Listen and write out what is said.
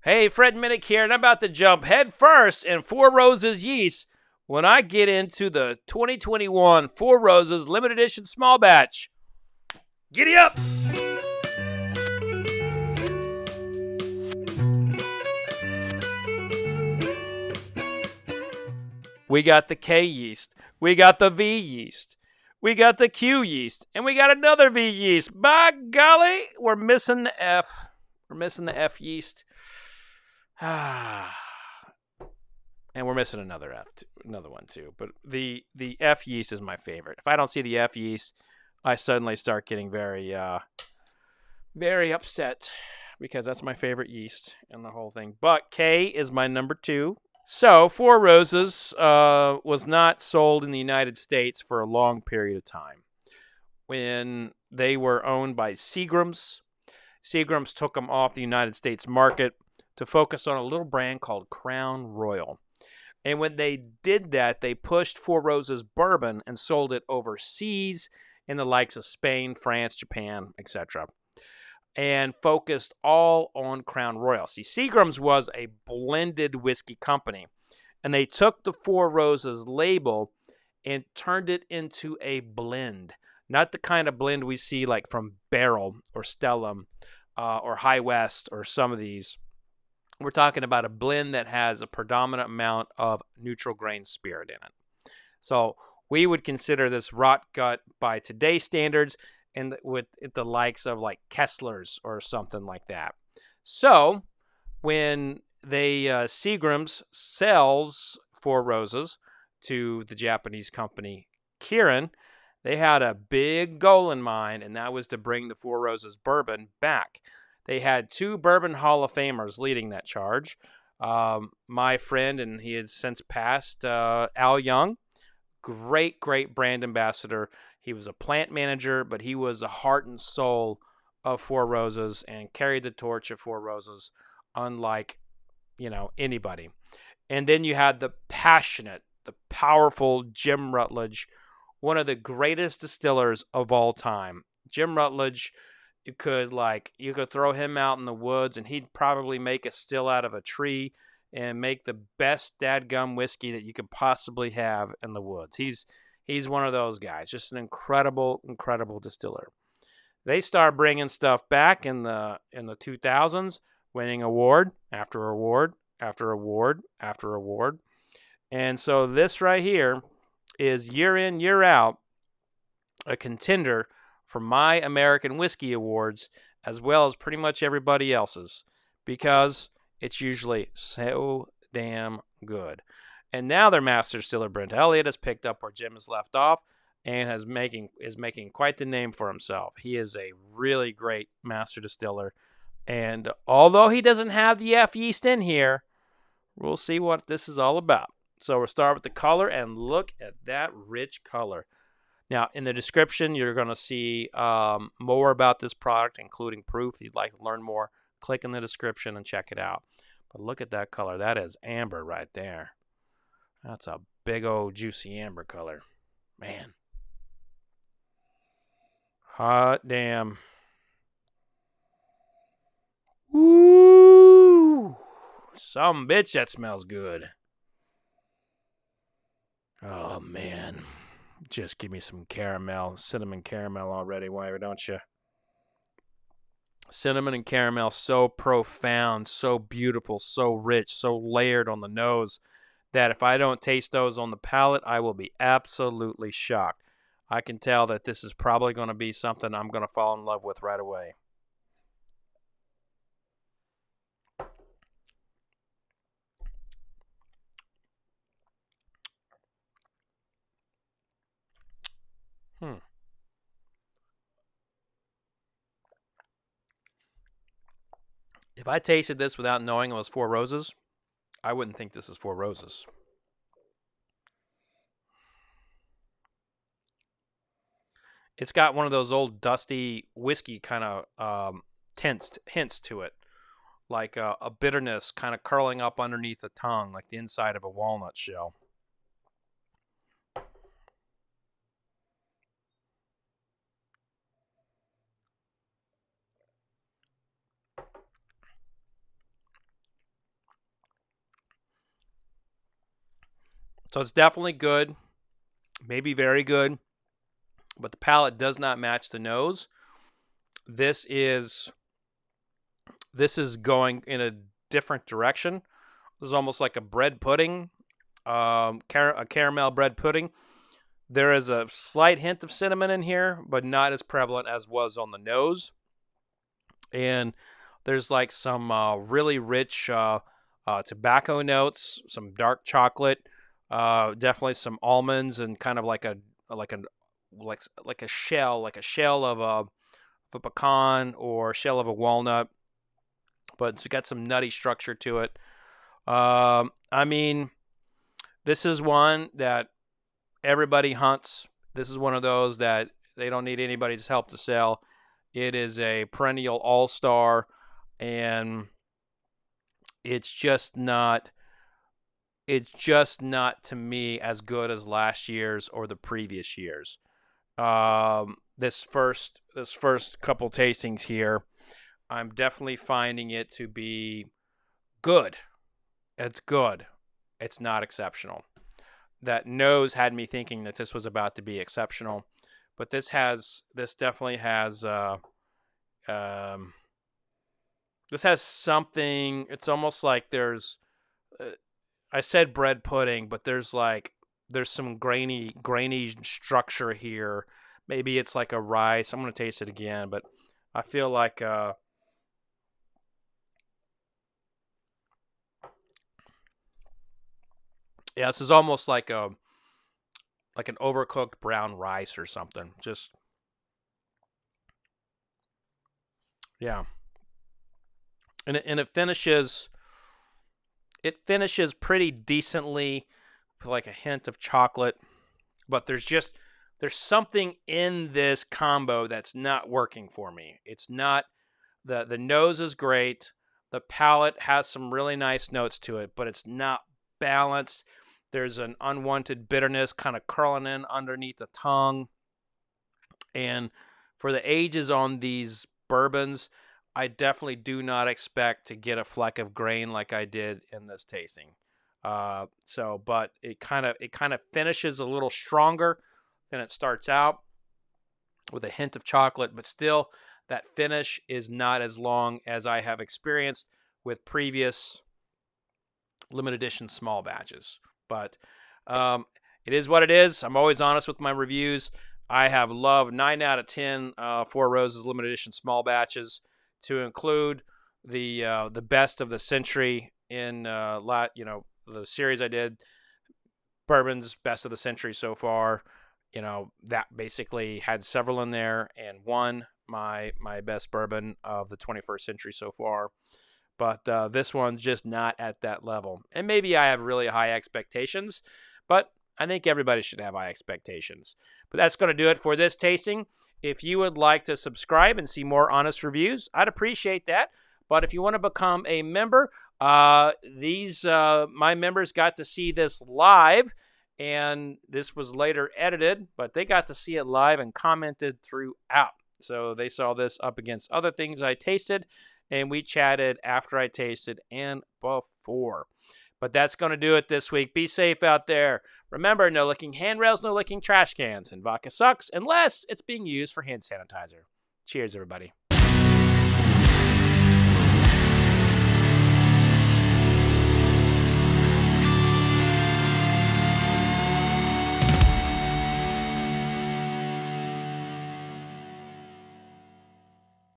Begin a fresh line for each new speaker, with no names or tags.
Hey, Fred Minnick here, and I'm about to jump head first in Four Roses yeast when I get into the 2021 Four Roses limited edition small batch. Giddy up! We got the K yeast, we got the V yeast, we got the Q yeast, and we got another V yeast. By golly, we're missing the F. We're missing the F yeast. And we're missing another one too. But the F yeast is my favorite. If I don't see the F yeast, I suddenly start getting very upset because that's my favorite yeast in the whole thing. But K is my number 2. So Four Roses was not sold in the United States for a long period of time. When they were owned by Seagram's, Seagram's took them off the United States market to focus on a little brand called Crown Royal. And when they did that, they pushed Four Roses Bourbon and sold it overseas in the likes of Spain, France, Japan, etc. And focused all on Crown Royal. See, Seagram's was a blended whiskey company, and they took the Four Roses label and turned it into a blend. Not the kind of blend we see like from Barrel or Stellum or High West or some of these. We're talking about a blend that has a predominant amount of neutral grain spirit in it. So we would consider this rot gut by today's standards, and with the likes of like Kessler's or something like that. So when they Seagram's sells Four Roses to the Japanese company Kirin, they had a big goal in mind, and that was to bring the Four Roses bourbon back. They had 2 Bourbon Hall of Famers leading that charge. My friend, and he had since passed, Al Young, great brand ambassador. He was a plant manager, but he was the heart and soul of Four Roses and carried the torch of Four Roses unlike, anybody. And then you had the passionate, the powerful Jim Rutledge, one of the greatest distillers of all time. Jim Rutledge, you could throw him out in the woods and he'd probably make a still out of a tree and make the best dadgum whiskey that you could possibly have in the woods. He's one of those guys, just an incredible distiller. They start bringing stuff back in the 2000s, winning award after award after award after award. And so this right here is year in, year out a contender for my American Whiskey Awards, as well as pretty much everybody else's, because it's usually so damn good. And now their master distiller Brent Elliott has picked up where Jim has left off and is making quite the name for himself. He is a really great master distiller, and although he doesn't have the F yeast in here, we'll see what this is all about. So we'll start with the color, and look at that rich color. Now, in the description, you're going to see more about this product, including proof. If you'd like to learn more, click in the description and check it out. But look at that color. That is amber right there. That's a big old juicy amber color. Man. Hot damn. Woo! Some bitch that smells good. Oh, man. Just give me some caramel, cinnamon caramel already, why don't you? Cinnamon and caramel, so profound, so beautiful, so rich, so layered on the nose that if I don't taste those on the palate, I will be absolutely shocked. I can tell that this is probably going to be something I'm going to fall in love with right away. If I tasted this without knowing it was Four Roses, I wouldn't think this is Four Roses. It's got one of those old dusty whiskey kind of hints to it, like a bitterness kind of curling up underneath the tongue, like the inside of a walnut shell. So it's definitely good, maybe very good, but the palate does not match the nose. This is going in a different direction. This is almost like a bread pudding, a caramel bread pudding. There is a slight hint of cinnamon in here, but not as prevalent as was on the nose. And there's like some really rich tobacco notes, some dark chocolate, definitely some almonds, and kind of like a like a like a shell, of a pecan or shell of a walnut, but it's got some nutty structure to it. I mean, this is one that everybody hunts. This is one of those that they don't need anybody's help to sell. It is a perennial all-star, and it's just not to me as good as last year's or the previous year's. This first couple tastings here, I'm definitely finding it to be good. It's good. It's not exceptional. That nose had me thinking that this was about to be exceptional, but this definitely has this has something. It's almost like there's I said bread pudding, but there's some grainy structure here. Maybe it's like a rice. I'm gonna taste it again, but I feel like yeah, this is almost like an overcooked brown rice or something. Just yeah, and it finishes pretty decently with like a hint of chocolate, but there's something in this combo that's not working for me. It's not the nose is great. The palate has some really nice notes to it, but it's not balanced. There's an unwanted bitterness kind of curling in underneath the tongue. And for the ages on these bourbons, I definitely do not expect to get a fleck of grain like I did in this tasting. But it kind of finishes a little stronger than it starts out, with a hint of chocolate, but still that finish is not as long as I have experienced with previous limited edition small batches. But it is what it is. I'm always honest with my reviews. I have loved 9 out of 10 Four Roses limited edition small batches, to include the best of the century in the series I did, bourbons best of the century so far. That basically had several in there and won my best bourbon of the 21st century so far. But this one's just not at that level. And maybe I have really high expectations, but I think everybody should have high expectations. But that's going to do it for this tasting. If you would like to subscribe and see more honest reviews, I'd appreciate that. But if you want to become a member, my members got to see this live, and this was later edited, but they got to see it live and commented throughout. So they saw this up against other things I tasted, and we chatted after I tasted and before. But that's going to do it this week. Be safe out there. Remember, no licking handrails, no licking trash cans, and vodka sucks unless it's being used for hand sanitizer. Cheers, everybody.